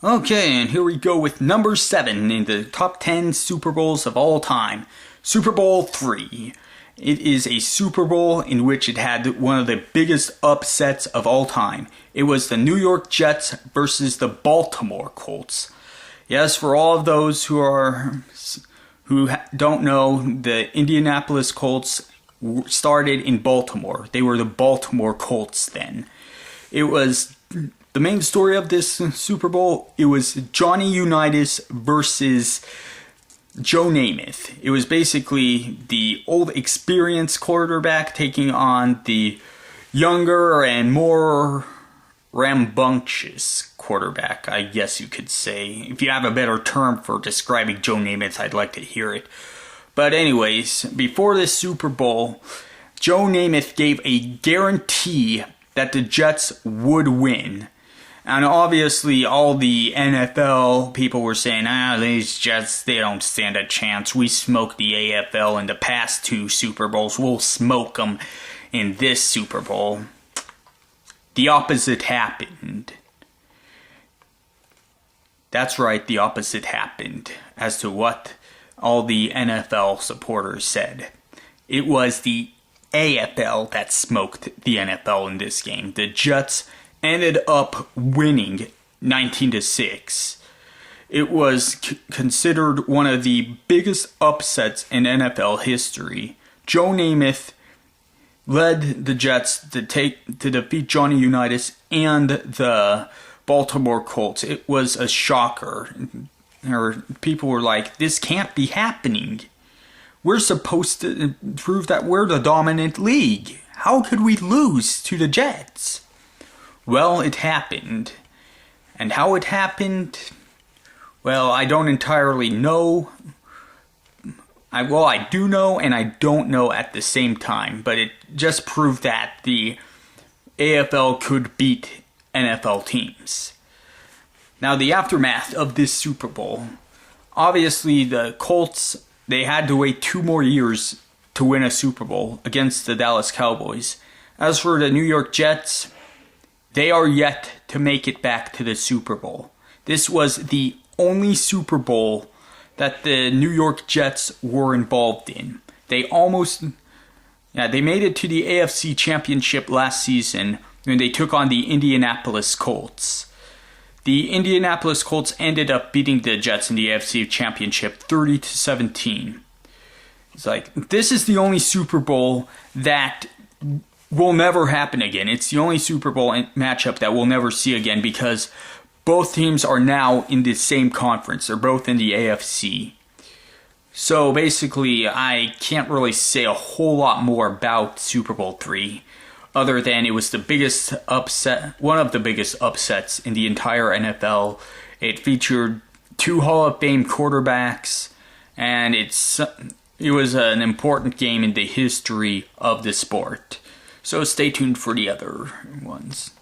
Okay, and here we go with number 7 in the top 10 Super Bowls of all time. Super Bowl III. It is a Super Bowl in which it had one of the biggest upsets of all time. It was the New York Jets versus the Baltimore Colts. Yes, for all of those who don't know, the Indianapolis Colts started in Baltimore. They were the Baltimore Colts then. It was the main story of this Super Bowl. It was Johnny Unitas versus Joe Namath. It was basically the old experienced quarterback taking on the younger and more rambunctious quarterback, I guess you could say. If you have a better term for describing Joe Namath, I'd like to hear it. But anyways, before this Super Bowl, Joe Namath gave a guarantee that the Jets would win. And obviously all the NFL people were saying, these Jets, they don't stand a chance. We smoked the AFL in the past 2 Super Bowls. We'll smoke them in this Super Bowl. The opposite happened. That's right, the opposite happened as to what all the NFL supporters said. It was the AFL that smoked the NFL in this game. The Jets ended up winning 19-6. It was considered one of the biggest upsets in NFL history. Joe Namath led the Jets to defeat Johnny Unitas and the Baltimore Colts. It was a shocker. People were like, this can't be happening. We're supposed to prove that we're the dominant league. How could we lose to the Jets? Well, it happened. And how it happened, well, I don't entirely know. I do know and I don't know at the same time. But it just proved that the AFL could beat NFL teams. Now, the aftermath of this Super Bowl. Obviously, the Colts, they had to wait 2 more years to win a Super Bowl against the Dallas Cowboys. As for the New York Jets, they are yet to make it back to the Super Bowl. This was the only Super Bowl that the New York Jets were involved in. They made it to the AFC Championship last season when they took on the Indianapolis Colts. The Indianapolis Colts ended up beating the Jets in the AFC Championship 30-17. It's like, this is the only Super Bowl that will never happen again. It's the only Super Bowl matchup that we'll never see again because both teams are now in the same conference. They're both in the AFC. So basically, I can't really say a whole lot more about Super Bowl III. Other than it was the biggest upset, one of the biggest upsets in the entire NFL. It featured 2 Hall of Fame quarterbacks, and it was an important game in the history of the sport. So stay tuned for the other ones.